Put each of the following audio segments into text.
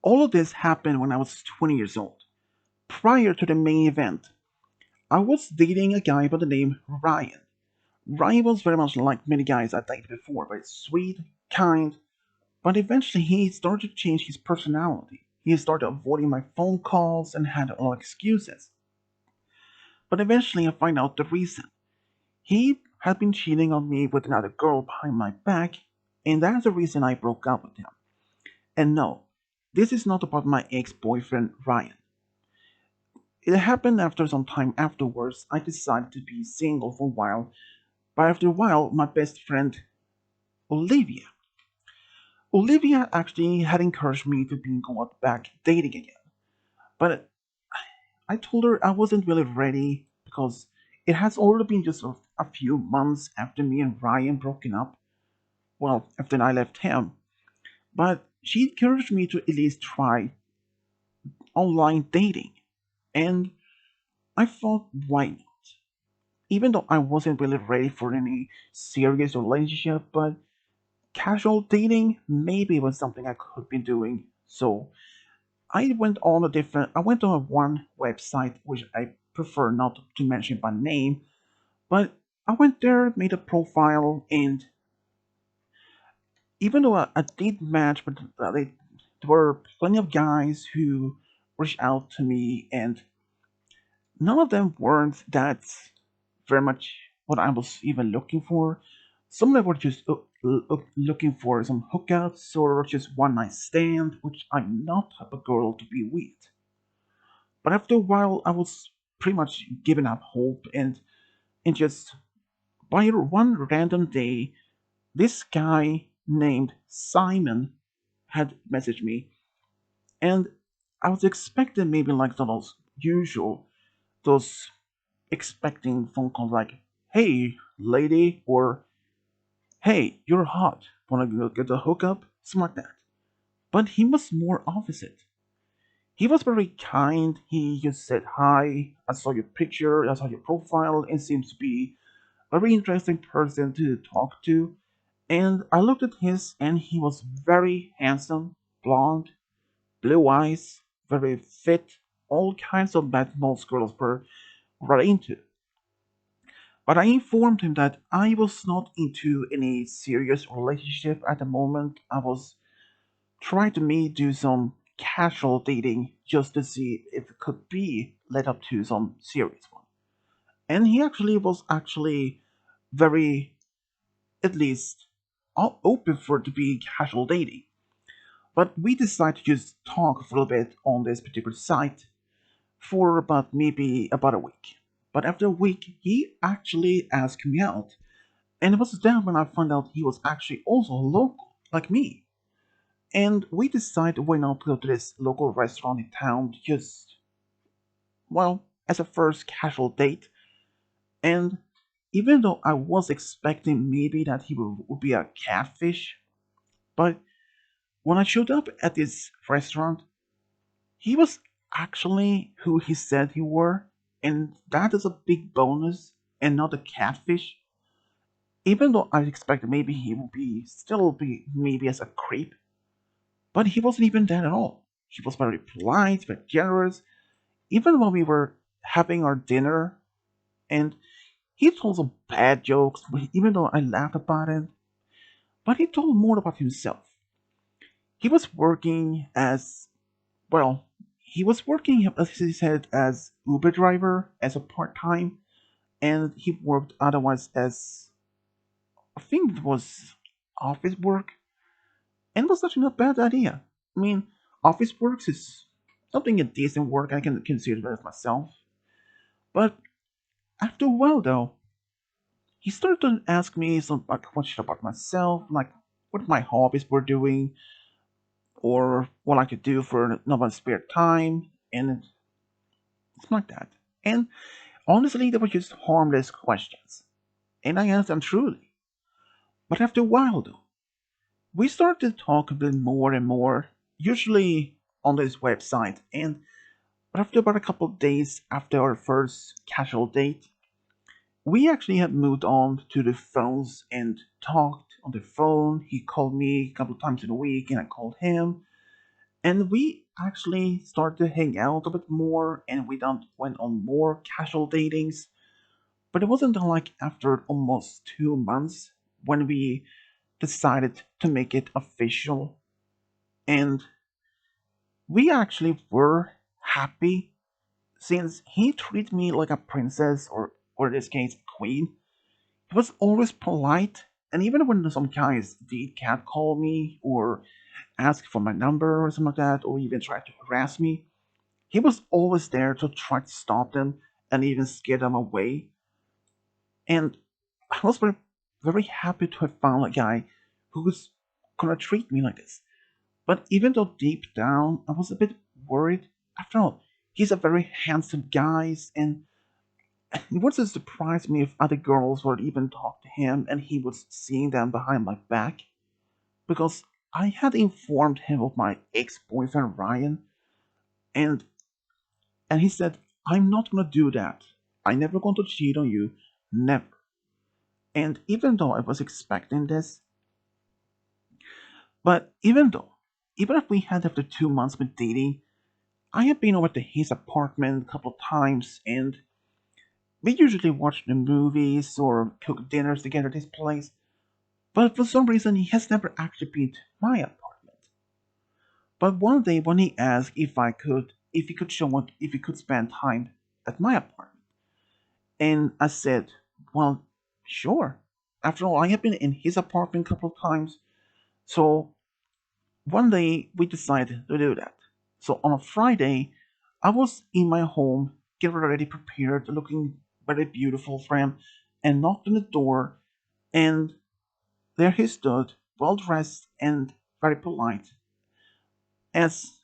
All of this happened when I was 20 years old. Prior to the main event, I was dating a guy by the name Ryan. Ryan was very much like many guys I dated before, very sweet, kind, but eventually he started to change his personality. He started avoiding my phone calls and had all excuses. But eventually I find out the reason. He had been cheating on me with another girl behind my back, and that's the reason I broke up with him. And no, this is not about my ex boyfriend Ryan. It happened after some time afterwards. I decided to be single for a while, but after a while, my best friend Olivia. Olivia actually had encouraged me to be going back dating again. But I told her I wasn't really ready because it has already been just a few months after me and Ryan broken up. Well, after I left him. But she encouraged me to at least try online dating. And I thought, why not? Even though I wasn't really ready for any serious relationship, but casual dating maybe was something I could be doing. So I went on a one website which I prefer not to mention by name, but I went there, made a profile, and even though I did match, but there were plenty of guys who reached out to me, and none of them weren't that very much what I was even looking for. Some of them were just looking for some hookups or just one night stand, which I'm not type of girl to be with. But after a while, I was pretty much giving up hope, and just by one random day, this guy named Simon had messaged me, and I was expecting maybe like those usual, those expecting phone calls like, "Hey, lady," or "Hey, you're hot. Wanna go get a hookup?" Something like that. But he was more opposite. He was very kind. He just said, "Hi, I saw your picture, I saw your profile, and seems to be a very interesting person to talk to." And I looked at his, and he was very handsome, blonde, blue eyes, very fit, all kinds of that most girls were right into. But I informed him that I was not into any serious relationship at the moment. I was trying to do some casual dating just to see if it could be led up to some serious one. And he actually was actually very, at least, open for it to be casual dating. But we decided to just talk for a little bit on this particular site for about maybe about a week. But after a week, he actually asked me out. And it was then when I found out he was actually also local, like me. And we decided why not go to this local restaurant in town just, well, as a first casual date. And even though I was expecting maybe that he would be a catfish, but when I showed up at this restaurant, he was actually who he said he were, and that is a big bonus and not a catfish. Even though I expected maybe he would be still be maybe as a creep, but he wasn't even that at all. He was very polite, very generous. Even when we were having our dinner, and he told some bad jokes, even though I laughed about it, but he told more about himself. He was working as, well, he was working, as he said, as Uber driver, as a part time, and he worked otherwise as, I think it was office work, and it was actually not a bad idea. I mean, office works is something a decent work I can consider as myself. But after a while, though, he started to ask me some questions about myself, like what my hobbies were doing, or what I could do for my spare time, and it's like that. And honestly, they were just harmless questions, and I answered them truly. But after a while, though, we started to talk a bit more and more, usually on this website, and but after about a couple of days after our first casual date, we actually had moved on to the phones and talked on the phone. He called me a couple of times in a week, and I called him. And we actually started to hang out a bit more, and we done went on more casual datings. But it wasn't until like after almost 2 months when we decided to make it official. And we actually were happy since he treated me like a princess, or in this case, a queen. He was always polite, and even when some guys did catcall me or ask for my number or something like that, or even try to harass me, he was always there to try to stop them and even scare them away. And I was very happy to have found a guy who was gonna treat me like this. But even though deep down I was a bit worried, after all, he's a very handsome guy, and it wouldn't surprise me if other girls would even talk to him and he was seeing them behind my back. Because I had informed him of my ex-boyfriend Ryan, and he said, "I'm not gonna do that. I'm never going to cheat on you, never." And even though I was expecting this, but even if we had after 2 months been dating, I had been over to his apartment a couple of times, and we usually watch the movies or cook dinners together at his place. But for some reason, he has never actually been to my apartment. But one day, when he asked if he could if he could spend time at my apartment, and I said, "Well, sure." After all, I have been in his apartment a couple of times, so one day we decided to do that. So on a Friday, I was in my home, getting ready, prepared, looking very beautiful for him, and knocked on the door, and there he stood, well dressed and very polite, as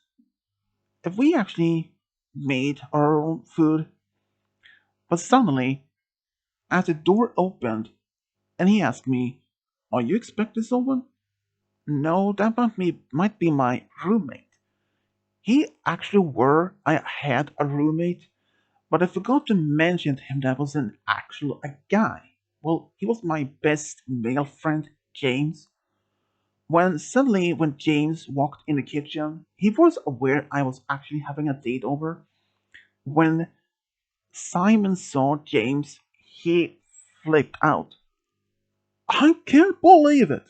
if we actually made our own food. But suddenly, as the door opened, and he asked me, "Are you expecting someone?" "No, that might be my roommate." He actually were I had a roommate, but I forgot to mention to him that I was an actual a guy. Well, he was my best male friend, James. When James walked in the kitchen, he was aware I was actually having a date over. When Simon saw James, he flipped out. "I can't believe it!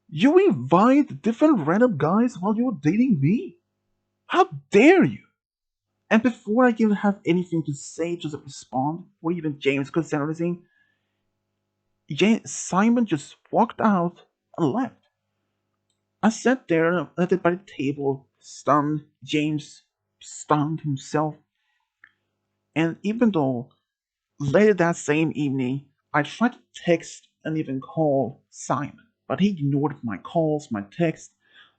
You invite different random guys while you're dating me? How dare you!" And before I can have anything to say to respond, or even James could say anything, Simon just walked out and left. I sat there at the by the table, stunned. James stunned himself. And even though later that same evening I tried to text and even call Simon, but he ignored my calls, my texts.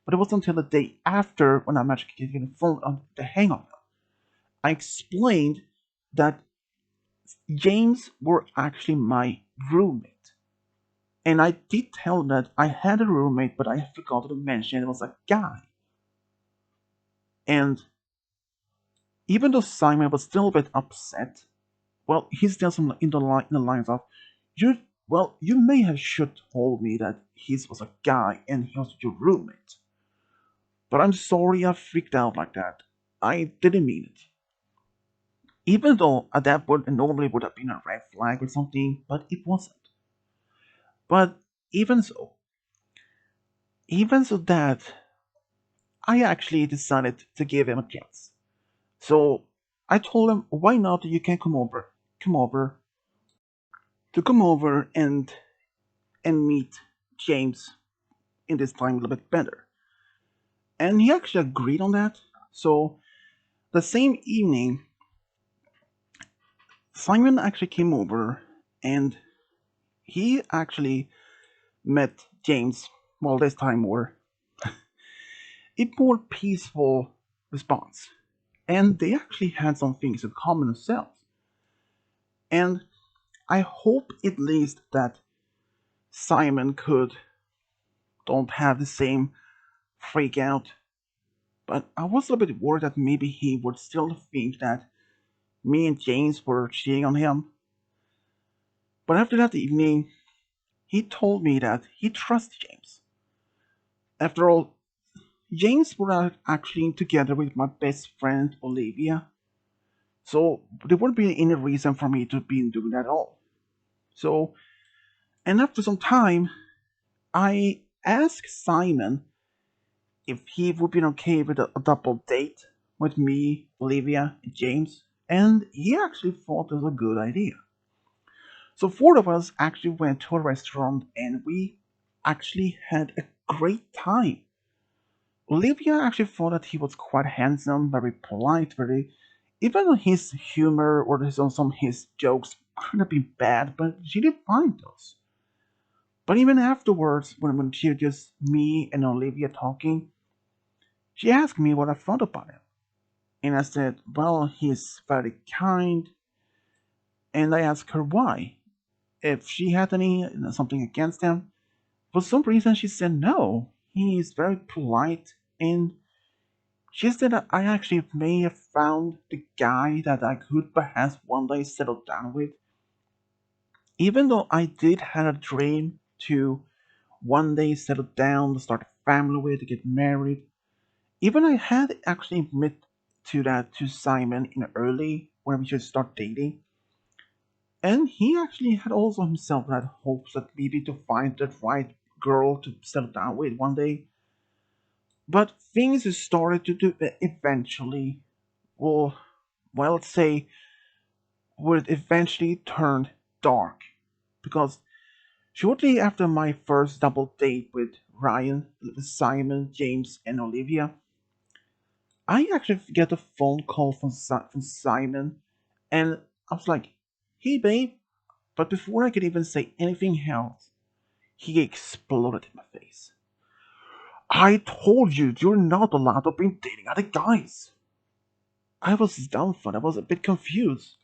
But it wasn't until the day after when I managed to get the phone on the hang of it. I explained that James were actually my roommate. And I did tell him that I had a roommate, but I forgot to mention it was a guy. And even though Simon was still a bit upset, well, he's still some in the lines of, "You, well, you may have should told me that he was a guy and he was your roommate. But I'm sorry I freaked out like that. I didn't mean it." Even though that would normally would have been a red flag or something, but it wasn't. But even so, even so that I actually decided to give him a chance. So I told him, "Why not? You can come over, come over and meet James in this time a little bit better." And he actually agreed on that. So the same evening, Simon actually came over and he actually met James. Well, this time more a more peaceful response, and they actually had some things in common themselves. And I hope at least that Simon could don't have the same freak out. But I was a little bit worried that maybe he would still think that me and James were cheating on him. But after that evening, he told me that he trusts James. After all, James were actually together with my best friend Olivia, so there wouldn't be any reason for me to be doing that at all. So, and after some time, I asked Simon if he would be okay with a double date with me, Olivia, and James, and he actually thought it was a good idea. So four of us actually went to a restaurant and we actually had a great time. Olivia actually thought that he was quite handsome, very polite, very. Even though his humor or some of his jokes could have been bad, but she did find those. But even afterwards, when she was just me and Olivia talking, she asked me what I thought about him. And I said, well, he's very kind. And I asked her why. If she had something against him. For some reason, she said no. He is very polite. And she said that I actually may have found the guy that I could perhaps one day settle down with. Even though I did have a dream to one day settle down, to start a family with, to get married. Even I had actually admit to that to Simon in early when we should start dating. And he actually had also himself had hopes that maybe to find that right girl to settle down with one day. But things started to do eventually, well, let's say, would eventually turn dark. Because shortly after my first double date with Ryan, Simon, James, and Olivia, I actually get a phone call from Simon, and I was like, hey babe, but before I could even say anything else, he exploded in my face. I told you you're not allowed to be dating other guys. I was dumbfounded. I was a bit confused.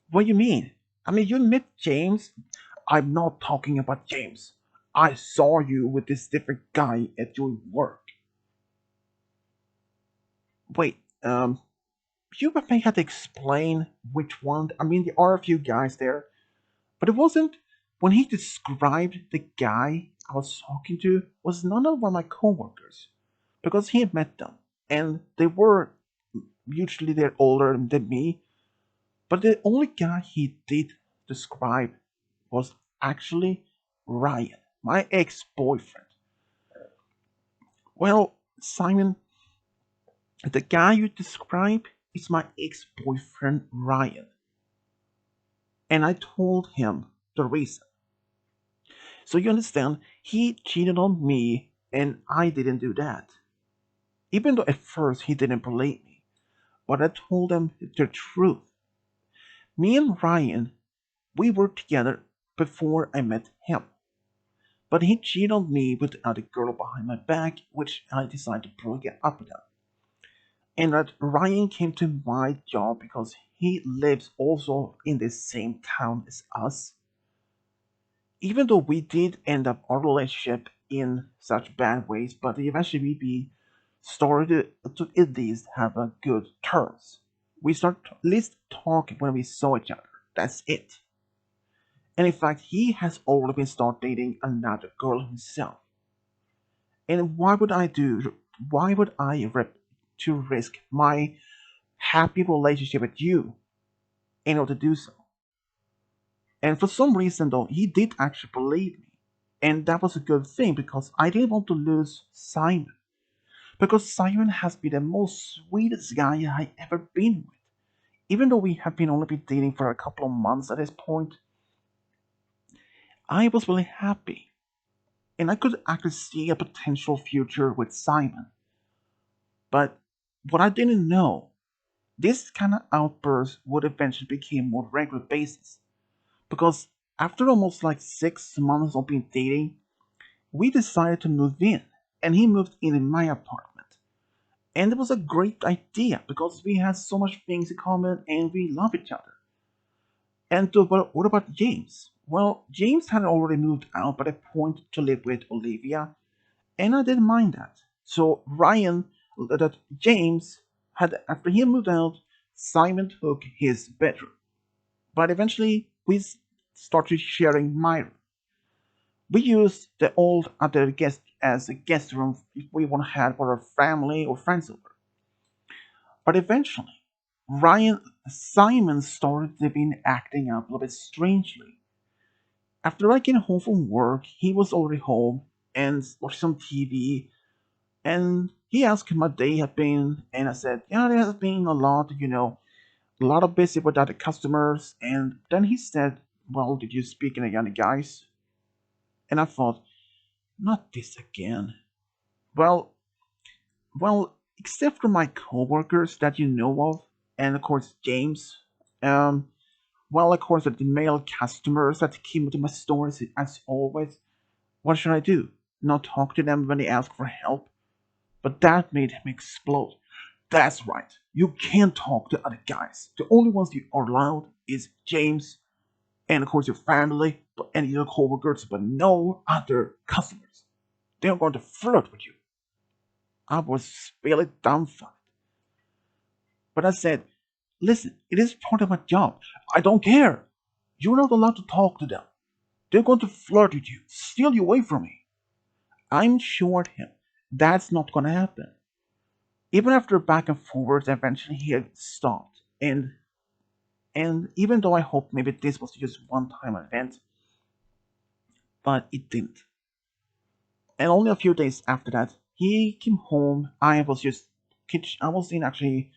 What do you mean? I mean, you met James. I'm not talking about James. I saw you with this different guy at your work. Wait, you may have to explain which one. I mean, there are a few guys there, but it wasn't. When he described the guy I was talking to, was none of one of my coworkers, because he had met them, and they were usually they're older than me. But the only guy he did describe was actually Ryan, my ex-boyfriend. Well, Simon, the guy you describe is my ex-boyfriend Ryan, and I told him the reason. So you understand, he cheated on me, and I didn't do that. Even though at first he didn't believe me, but I told him the truth. Me and Ryan, we were together before I met him. But he cheated on me with another girl behind my back, which I decided to break it up with him. And that Ryan came to my job because he lives also in the same town as us. Even though we did end up our relationship in such bad ways, but eventually we started to at least have a good terms. We started to at least talk when we saw each other. That's it. And in fact, he has already been start dating another girl himself. And why would I do? Why would I to risk my happy relationship with you in order to do so? And for some reason, though, he did actually believe me, and that was a good thing because I didn't want to lose Simon. Because Simon has been the most sweetest guy I ever been with. Even though we have been only been dating for a couple of months at this point, I was really happy, and I could actually see a potential future with Simon. But what I didn't know, this kind of outburst would eventually become more regular basis. Because after almost like 6 months of being dating, we decided to move in, and he moved in my apartment. And it was a great idea because we had so much things in common and we love each other. And what about James? Well, James had already moved out by the point to live with Olivia, and I didn't mind that. So that James had after he moved out, Simon took his bedroom. But eventually, we started sharing my room. We used the old other guest as a guest room if we want to have for our family or friends over. But eventually, Ryan Simon started to be acting up a little bit strangely. After I came home from work, he was already home and watched some TV. And he asked how my day had been, and I said, "Yeah, there has been a lot, a lot of busy with other customers." And then he said, "Well, did you speak in again, guys?" And I thought, not this again. Well, except for my coworkers that you know of, and of course James. Um, of course the male customers that came to my stores as always. What should I do? Not talk to them when they ask for help? But that made him explode. That's right. You can't talk to other guys. The only ones you are allowed is James and of course your family, and your coworkers, but no other customers. They're going to flirt with you. I was really dumbfounded. But I said, listen, it is part of my job. I don't care. You're not allowed to talk to them. They're going to flirt with you, steal you away from me. I'm assured him that's not going to happen. Even after back and forwards, eventually he had stopped. And even though I hoped maybe this was just one time event, but it didn't. And only a few days after that, he came home. I was in actually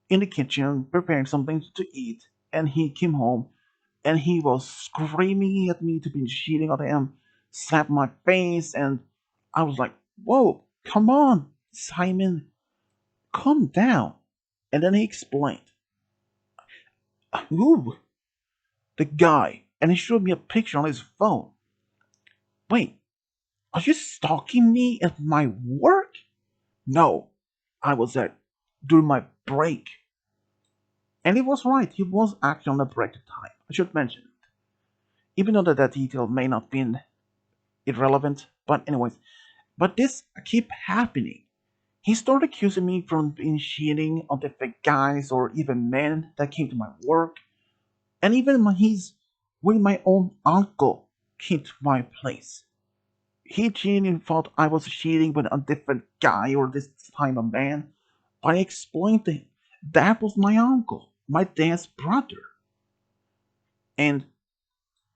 in the kitchen preparing something to eat, and he came home and he was screaming at me to be cheating on him, slapped my face, and I was like, "Whoa, come on, Simon, calm down." And then he explained, "Who? The guy," and he showed me a picture on his phone. "Wait, are you stalking me at my work?" "No, I was at during my break." And he was right, he was actually on a break at the time. I should mention it. Even though that detail may not be irrelevant, but anyways. But this keep happening. He started accusing me from being cheating on different guys or even men that came to my work. And even when my own uncle came to my place. He genuinely thought I was cheating with a different guy or this time a man. But I explained to him that was my uncle, my dad's brother. And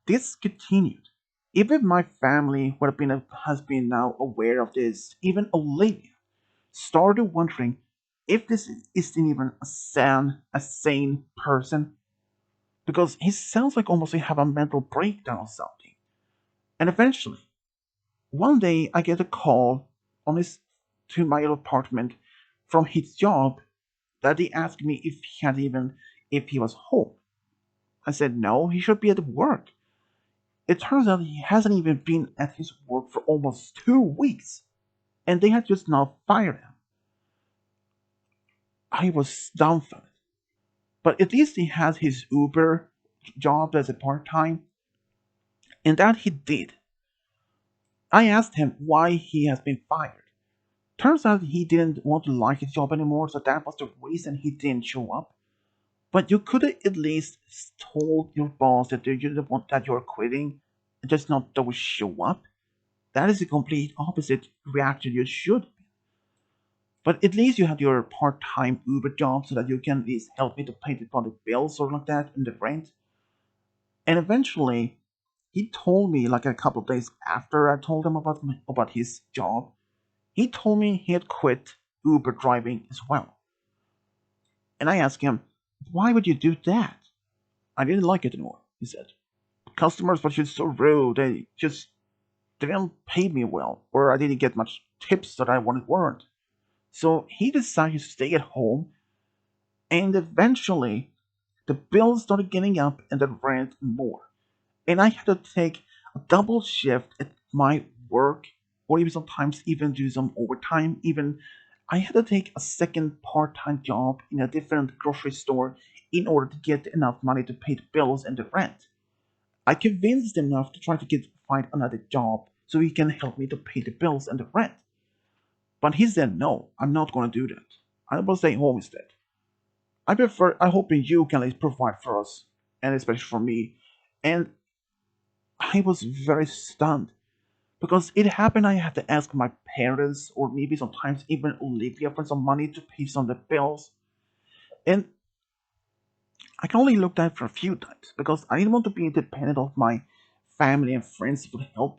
this continued. Even my family would have has been now aware of this. Even Olivia started wondering if this isn't even a sane person, because he sounds like almost he have a mental breakdown or something. And eventually, one day I get a call on his to my apartment from his job that he asked me if he was home. I said no, he should be at work. It turns out he hasn't even been at his work for almost 2 weeks, and they had just now fired him. I was dumbfounded. But at least he has his Uber job as a part time, and that he did. I asked him why he has been fired. Turns out he didn't want to like his job anymore, so that was the reason he didn't show up. But you could have at least told your boss that you don't want that you're quitting, and just not don't show up. That is the complete opposite reaction you should. But at least you have your part-time Uber job so that you can at least help me to pay the bills or like that and the rent. And eventually, he told me like a couple of days after I told him about his job, he told me he had quit Uber driving as well. And I asked him, "Why would you do that?" "I didn't like it anymore," he said. "Customers were just so rude. They just didn't pay me well, or I didn't get much tips that I wanted weren't." So he decided to stay at home, and eventually the bills started getting up and the rent more. And I had to take a double shift at my work, or even sometimes even do some overtime. Even I had to take a second part-time job in a different grocery store in order to get enough money to pay the bills and the rent. I convinced him enough to try to find another job so he can help me to pay the bills and the rent. But he said no, I'm not going to do that. I will stay home instead. I hope you can at least provide for us, and especially for me. And I was very stunned because it happened I had to ask my parents or maybe sometimes even Olivia for some money to pay some of the bills. And I can only look at it for a few times because I didn't want to be dependent on my family and friends for help.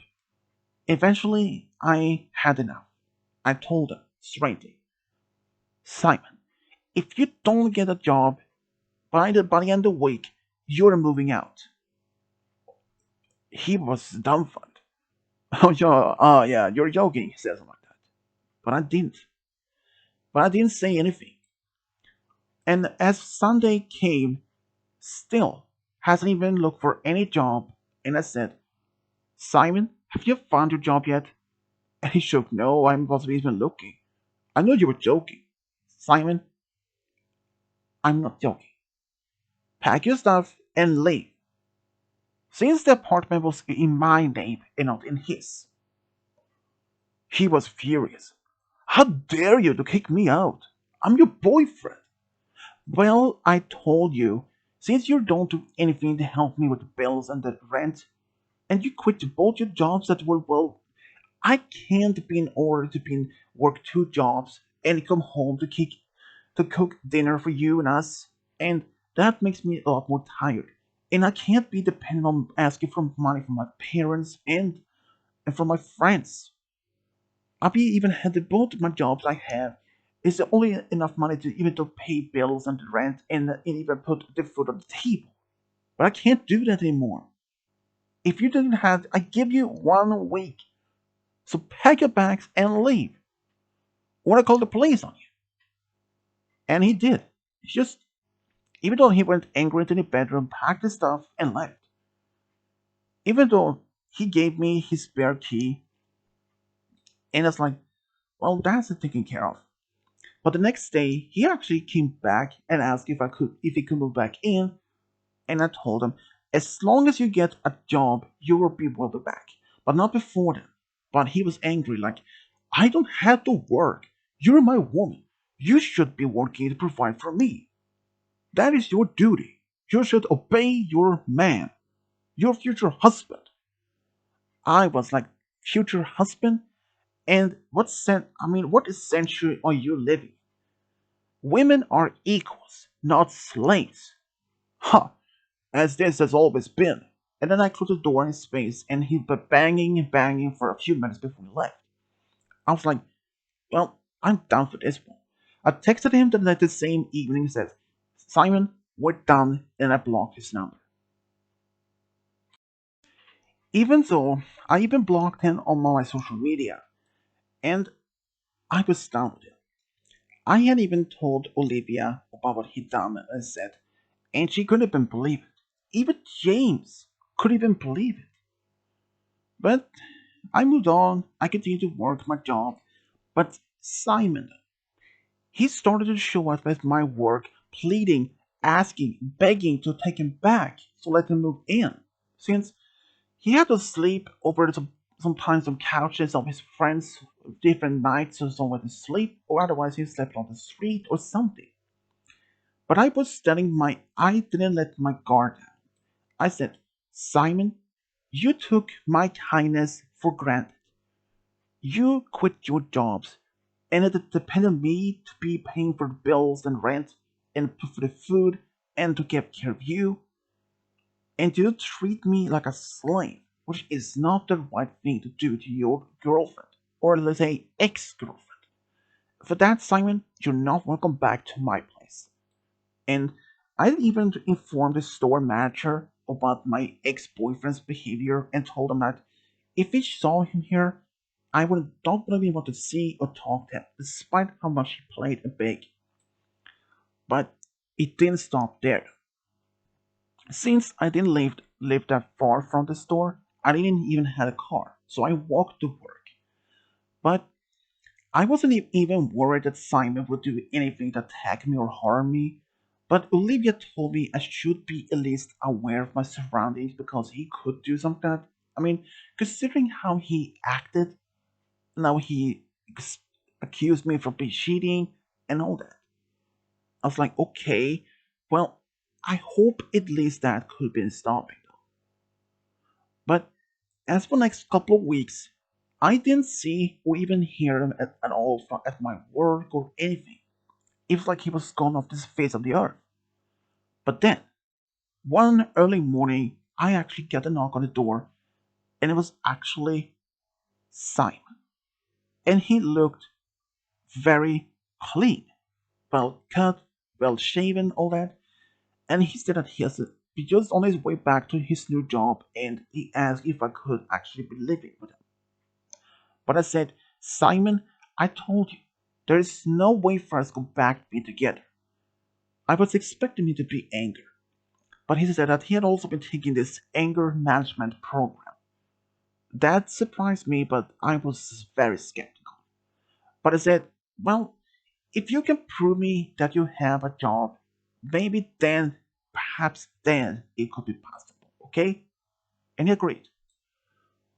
Eventually, I had enough. I told him straightly, Simon, if you don't get a job by the end of the week, you're moving out. He was dumbfounded. Oh yeah, you're joking, he said something like that. But I didn't. But I didn't say anything. And as Sunday came, still hasn't even looked for any job. And I said, Simon, have you found your job yet? And he shook, no, I wasn't even looking. I know you were joking. Simon, I'm not joking. Pack your stuff and leave. Since the apartment was in my name and not in his. He was furious. How dare you to kick me out? I'm your boyfriend. Well, I told you, since you don't do anything to help me with the bills and the rent, and you quit both your jobs that were, well, I can't be in order to be in work two jobs and come home to cook dinner for you and us, and that makes me a lot more tired. And I can't be dependent on asking for money from my parents and from my friends. I be even had the both my jobs I have is only enough money to even to pay bills and rent and even put the food on the table. But I can't do that anymore. If you didn't have, I give you 1 week. So pack your bags and leave. Or I call the police on you. And he did. He just, even though he went angry into the bedroom, packed his stuff and left. Even though he gave me his spare key, and it's like, well, that's taken care of. But the next day, he actually came back and asked if he could move back in, and I told him, as long as you get a job, you will be welcome back, but not before then. But he was angry, like, I don't have to work. You're my woman. You should be working to provide for me. That is your duty. You should obey your man, your future husband. I was like, future husband? And what century are you living? Women are equals, not slaves. Ha! As this has always been. And then I closed the door in his face and he was banging and banging for a few minutes before he left. I was like, well, I'm done for this one. I texted him the same evening and said, Simon, we're done, and I blocked his number. Even though I even blocked him on my social media, and I was done with it. I had even told Olivia about what he'd done and said, and she couldn't even believe it. Even James couldn't even believe it. But I moved on, I continued to work my job, but Simon, he started to show up at my work, pleading, asking, begging to take him back, to let him move in. Since he had to sleep over sometimes on couches of his friends different nights or somewhere to sleep, or otherwise he slept on the street or something. But I didn't let my guard down. I said, Simon, you took my kindness for granted. You quit your jobs, and it depended on me to be paying for the bills and rent, and for the food, and to take care of you, and you treat me like a slave, which is not the right thing to do to your girlfriend, or let's say ex-girlfriend. For that, Simon, you're not welcome back to my place. And I even informed the store manager about my ex-boyfriend's behavior and told him that if he saw him here, I would not really want to see or talk to him, despite how much he played a big. But it didn't stop there. Since I didn't live that far from the store, I didn't even have a car, so I walked to work. But I wasn't even worried that Simon would do anything to attack me or harm me. But Olivia told me I should be at least aware of my surroundings because he could do something. I mean, considering how he acted, now he accused me of cheating and all that. I was like, okay, well, I hope at least that could have been stopping. But as for next couple of weeks, I didn't see or even hear him at all at my work or anything. It was like he was gone off this face of the earth. But then, one early morning, I actually got a knock on the door, and it was actually Simon. And he looked very clean, well cut, well shaven, all that. And he said that he just on his way back to his new job, and he asked if I could actually be living with him. But I said, Simon, I told you, there is no way for us to go back to be together. I was expecting him to be angry, but he said that he had also been taking this anger management program. That surprised me, but I was very skeptical. But I said, well, if you can prove me that you have a job, maybe then, perhaps then, it could be possible, okay? And he agreed.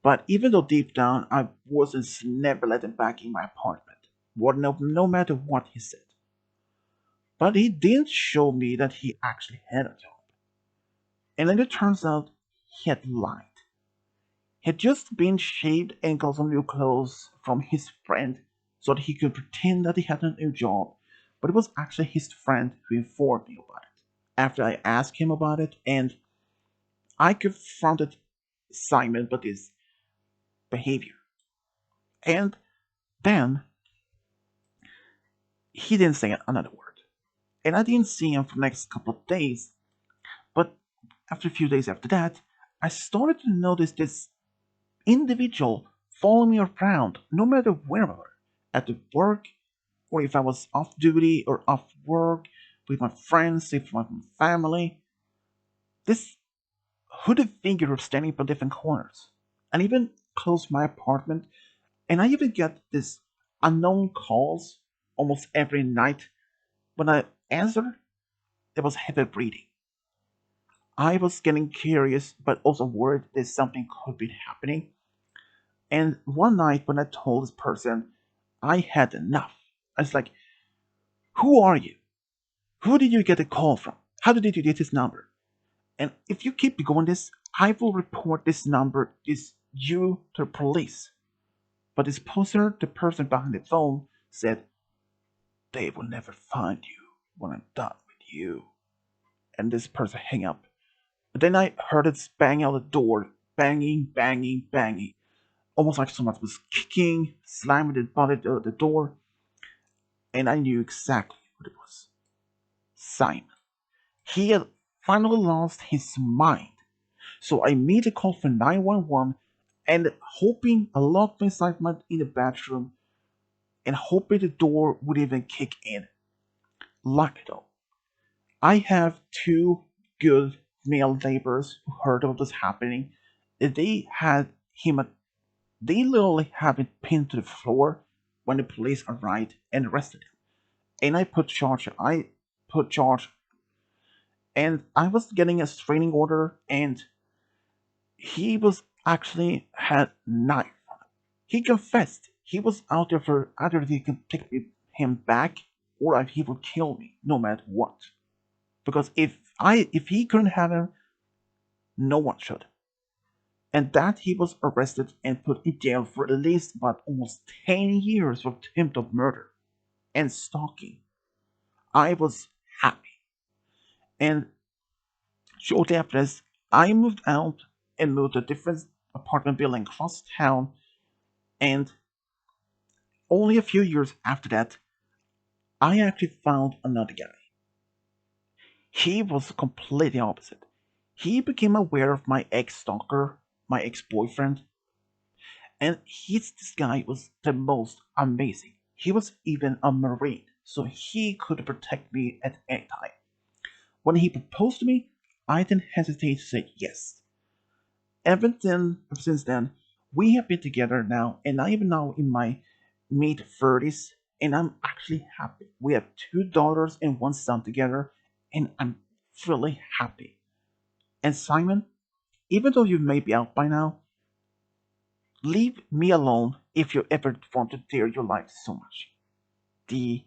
But even though deep down I wasn't never let him back in my apartment, no matter what he said. But he didn't show me that he actually had a job. And then it turns out he had lied. He had just been shaved and got some new clothes from his friend so that he could pretend that he had a new job. But it was actually his friend who informed me about it. After I asked him about it, and I confronted Simon about his behavior. And then he didn't say another word. And I didn't see him for the next couple of days. But after a few days after that, I started to notice this individual following me around no matter where we were. At the work, or if I was off duty or off work, with my friends, with my family. This hooded figure was standing by different corners. And even close to my apartment, and I even get this unknown calls almost every night. When I answer, there was heavy breathing. I was getting curious, but also worried that something could be happening. And one night, when I told this person I had enough, I was like, who are you? Who did you get a call from? How did you get this number? And if you keep going this, I will report this number, this you, to the police. But this poster, the person behind the phone, said, they will never find you when I'm done with you. And this person hung up. And then I heard it bang out the door, banging, banging, banging. Almost like someone was kicking, slamming the body of the door. And I knew exactly what it was. Simon. He had finally lost his mind. So I made a call for 911 and hoping a locked inside in the bathroom and hoping the door would even kick in. Luckily though, I have two good male neighbors who heard of this happening. They had him, they literally had him pinned to the floor when the police arrived and arrested him. And I put charge, and I was getting a restraining order, and he was actually had knife. He confessed he was out there for either he could take him back or he would kill me, no matter what. Because if he couldn't have him, no one should. And that he was arrested and put in jail for at least about almost 10 years for attempt of murder and stalking. I was happy. And shortly after this, I moved out and moved to a different apartment building across town. And only a few years after that, I actually found another guy. He was completely opposite. He became aware of my ex-stalker, my ex-boyfriend, and this guy was the most amazing. He was even a Marine, so he could protect me at any time. When he proposed to me, I didn't hesitate to say yes. Ever since then, we have been together now, and I am now in my mid 30s, and I'm actually happy. We have two daughters and one son together, and I'm really happy. And Simon, even though you may be out by now, leave me alone if you ever want to dare your life so much. The